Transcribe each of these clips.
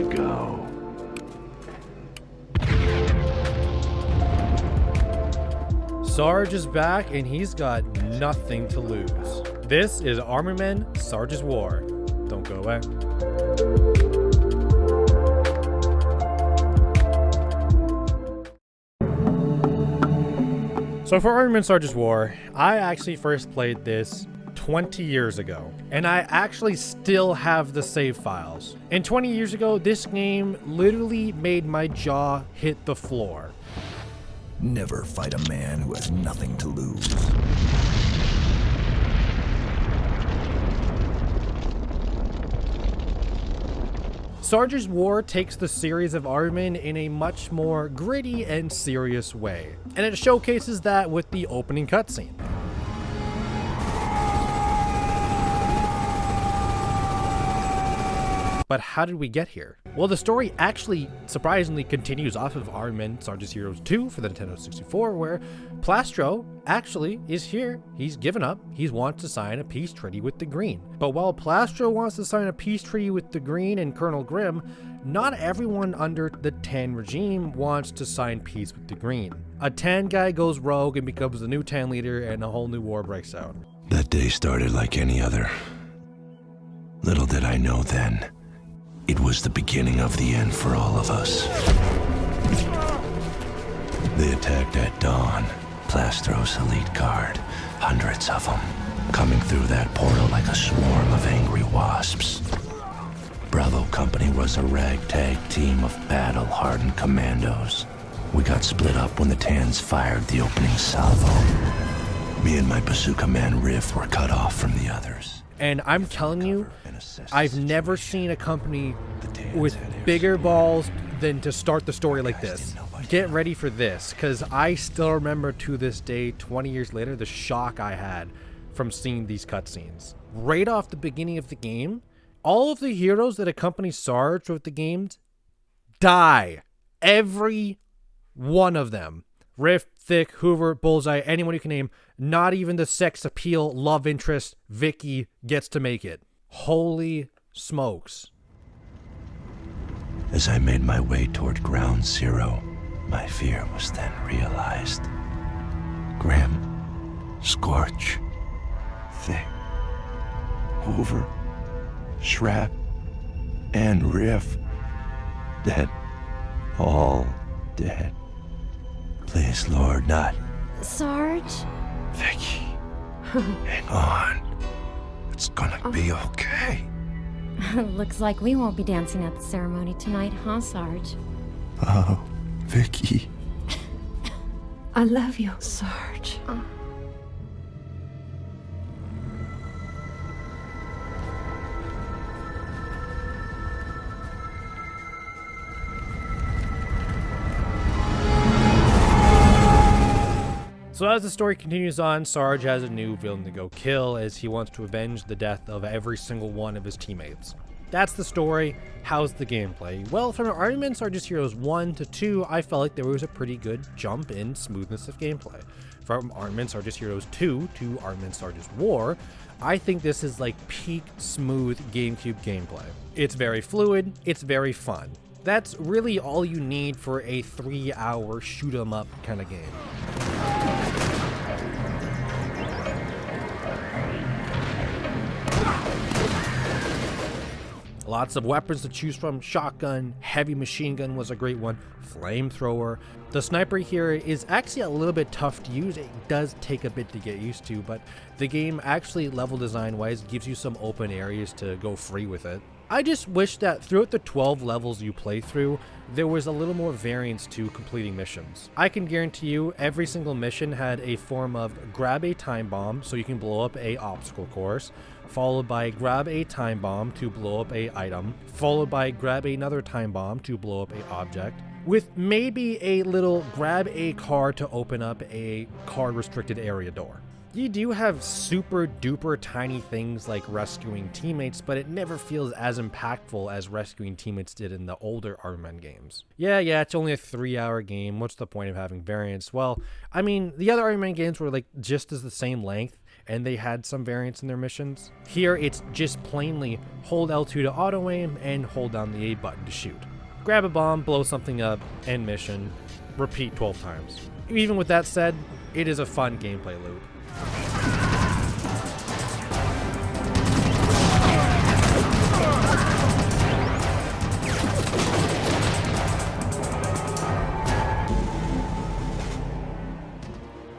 to go. Sarge is back and he's got nothing to lose. This is Men Sarges War. Don't go away. So for Men Sarges War, I actually first played this 20 years ago, and I actually still have the save files. And 20 years ago, this game literally made my jaw hit the floor. Never fight a man who has nothing to lose. Sarge's War takes the series of Armin in a much more gritty and serious way, and it showcases that with the opening cutscene. But how did we get here? Well, the story actually surprisingly continues off of Men Sarges Heroes 2 for the Nintendo 64, where Plastro actually is here. He's given up. He wants to sign a peace treaty with the Green. But while Plastro wants to sign a peace treaty with the Green and Colonel Grimm, not everyone under the Tan regime wants to sign peace with the Green. A Tan guy goes rogue and becomes the new Tan leader, and a whole new war breaks out. That day started like any other. Little did I know then, it was the beginning of the end for all of us. They attacked at dawn. Plastro's elite guard, hundreds of them, coming through that portal like a swarm of angry wasps. Bravo Company was a ragtag team of battle-hardened commandos. We got split up when the Tans fired the opening salvo. Me and my bazooka man Riff were cut off from the others. And I'm telling you, I've never seen a company with bigger balls than to start the story like this. Get ready for this, because I still remember to this day, 20 years later, the shock I had from seeing these cutscenes. Right off the beginning of the game, all of the heroes that accompany Sarge with the games die. Every one of them. Riff, Thick, Hoover, Bullseye, anyone you can name, not even the sex appeal love interest Vicky gets to make it. Holy smokes. As I made my way toward Ground Zero, my fear was then realized. Grimm, Scorch, Thick, Hoover, Shrap, and Riff. Dead. All dead. Please, Lord, not Sarge? Vicky. Hang on. It's gonna be okay. Looks like we won't be dancing at the ceremony tonight, huh, Sarge? Oh, Vicky. I love you, Sarge. So as the story continues on, Sarge has a new villain to go kill as he wants to avenge the death of every single one of his teammates. That's the story. How's the gameplay? Well, from Men Sarges Heroes 1 to 2, I felt like there was a pretty good jump in smoothness of gameplay. From Men Sarges Heroes 2 to Men Sarges War, I think this is like peak smooth GameCube gameplay. It's very fluid, it's very fun. That's really all you need for a 3-hour shoot 'em up kind of game. Lots of weapons to choose from. Shotgun, heavy machine gun was a great one, flamethrower. The sniper here is actually a little bit tough to use. It does take a bit to get used to, but the game actually level design wise gives you some open areas to go free with it. I just wish that throughout the 12 levels you play through, there was a little more variance to completing missions. I can guarantee you every single mission had a form of grab a time bomb so you can blow up a obstacle course, followed by grab a time bomb to blow up a item, followed by grab another time bomb to blow up a object, with maybe a little grab a car to open up a car restricted area door. You do have super duper tiny things like rescuing teammates, but it never feels as impactful as rescuing teammates did in the older Armin games. Yeah, it's only a 3-hour game. What's the point of having variance? Well, I mean, the other Armin games were like just as the same length, and they had some variants in their missions. Here, it's just plainly hold L2 to auto-aim and hold down the A button to shoot. Grab a bomb, blow something up, end mission, repeat 12 times. Even with that said, it is a fun gameplay loop.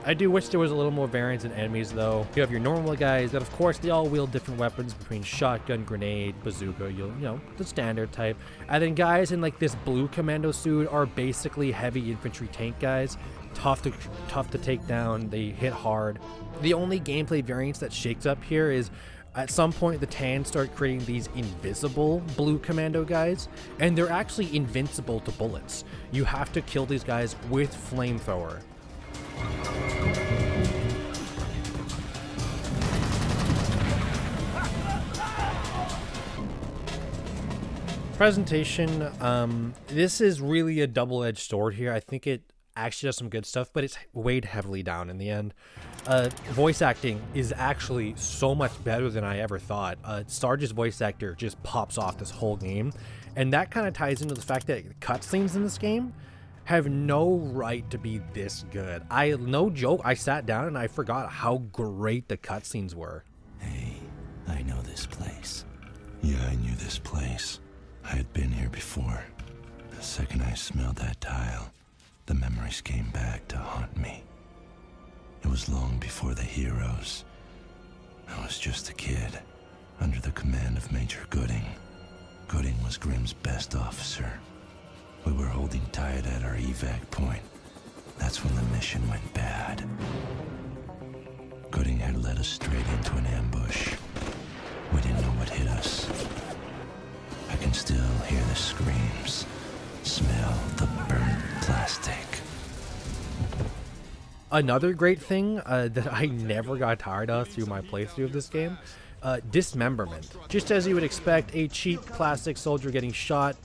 I do wish there was a little more variance in enemies though. You have your normal guys that of course they all wield different weapons between shotgun, grenade, bazooka, you know, the standard type. And then guys in like this blue commando suit are basically heavy infantry tank guys. Tough to take down, they hit hard. The only gameplay variance that shakes up here is at some point the Tans start creating these invisible blue commando guys, and they're actually invincible to bullets. You have to kill these guys with flamethrower. Presentation, this is really a double-edged sword here. I think it actually does some good stuff, but it's weighed heavily down in the end. Voice acting is actually so much better than I ever thought. Sarge's voice actor just pops off this whole game, and that kind of ties into the fact that cutscenes in this game have no right to be this good. No joke, I sat down and I forgot how great the cutscenes were. Hey, I know this place. Yeah, I knew this place. I had been here before. The second I smelled that tile, the memories came back to haunt me. It was long before the heroes. I was just a kid, under the command of Major Gooding. Gooding was Grimm's best officer. We were holding tight at our evac point. That's when the mission went bad. Gooding had led us straight into an ambush. We didn't know what hit us. I can still hear the screams, smell the burnt plastic. Another great thing that I never got tired of through my playthrough of this game, dismemberment. Just as you would expect, a cheap plastic soldier getting shot,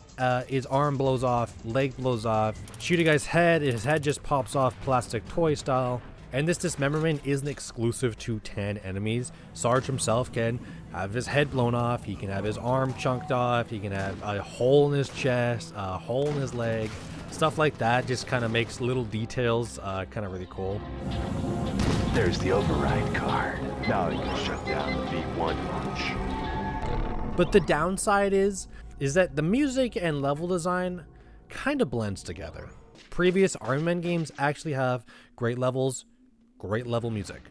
his arm blows off, leg blows off, shoot a guy's head, his head just pops off plastic toy style. And this dismemberment isn't exclusive to 10 enemies. Sarge himself can have his head blown off, he can have his arm chunked off, he can have a hole in his chest, a hole in his leg. Stuff like that just kind of makes little details kind of really cool. There's the override card. Now you can shut down the V1 launch. But the downside is that the music and level design kind of blends together. Previous Army Men games actually have great levels, great level music.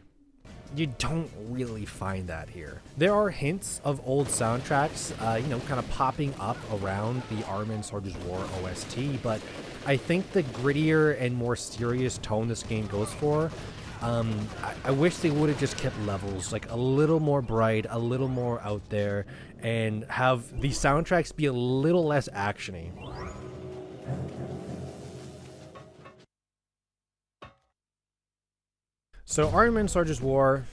You don't really find that here. There are hints of old soundtracks, kind of popping up around the Men Sarges War OST, but I think the grittier and more serious tone this game goes for, I wish they would have just kept levels like a little more bright, a little more out there, and have the soundtracks be a little less actiony. So Men Sarges War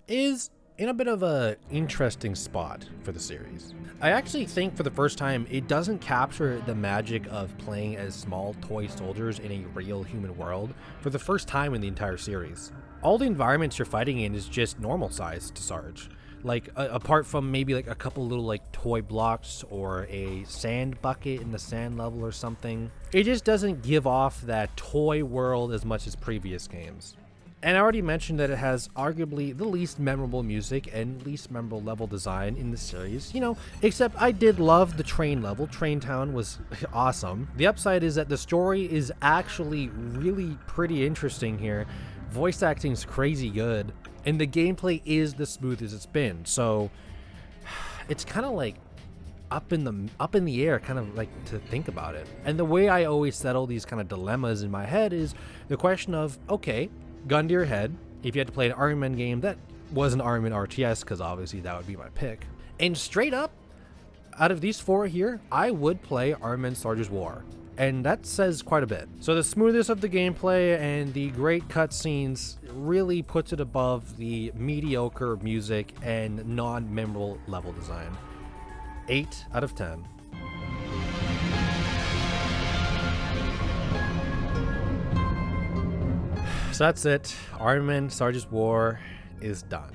is in a bit of a interesting spot for the series. I actually think for the first time it doesn't capture the magic of playing as small toy soldiers in a real human world for the first time in the entire series. All the environments you're fighting in is just normal size to Sarge. Like apart from maybe like a couple little like toy blocks or a sand bucket in the sand level or something. It just doesn't give off that toy world as much as previous games. And I already mentioned that it has arguably the least memorable music and least memorable level design in the series, except I did love the train level. Train Town was awesome. The upside is that the story is actually really pretty interesting here. Voice acting's crazy good, and the gameplay is the smoothest it's been. So it's kind of like up in the air, kind of like to think about it. And the way I always settle these kind of dilemmas in my head is the question of, okay, gun to your head, if you had to play an Army Men game that wasn't Army Men RTS, because obviously that would be my pick. And straight up, out of these four here, I would play Men Sarges War. And that says quite a bit. So the smoothness of the gameplay and the great cutscenes really puts it above the mediocre music and non-memorable level design. 8 out of 10. So that's it. Men Sarges War is done.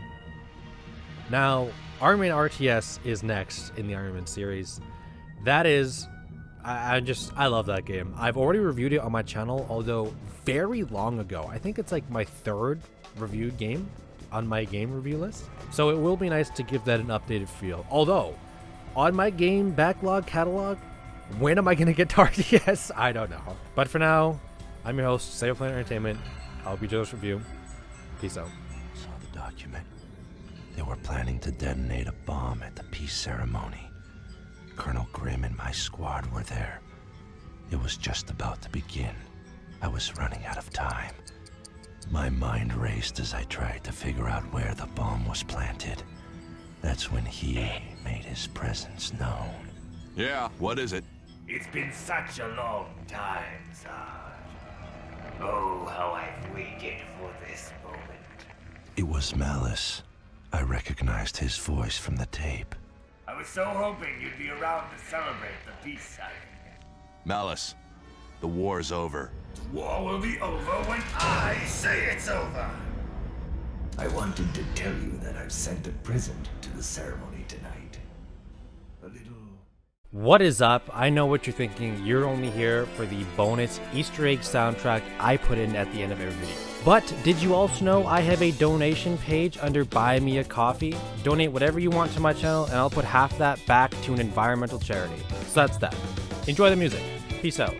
Now, Iron Man RTS is next in the Iron Man series. That is, I love that game. I've already reviewed it on my channel, although very long ago. I think it's like my third reviewed game on my game review list. So it will be nice to give that an updated feel. Although, on my game backlog catalog, when am I going to get to RTS? I don't know. But for now, I'm your host, Saber Planet Entertainment. I'll be Joe's Review. Peace out. Saw the document. They were planning to detonate a bomb at the peace ceremony. Colonel Grimm and my squad were there. It was just about to begin. I was running out of time. My mind raced as I tried to figure out where the bomb was planted. That's when he made his presence known. Yeah, what is it? It's been such a long time, Sarge. Oh, how I've waited for this moment. It was Malice. I recognized his voice from the tape. I was so hoping you'd be around to celebrate the peace signing. Malice, the war's over. The war will be over when I say it's over. I wanted to tell you that I've sent a present to the ceremony tonight. A little... What is up? I know what you're thinking. You're only here for the bonus Easter egg soundtrack I put in at the end of every video. But did you also know I have a donation page under Buy Me a Coffee? Donate whatever you want to my channel and I'll put half that back to an environmental charity. So that's that. Enjoy the music. Peace out.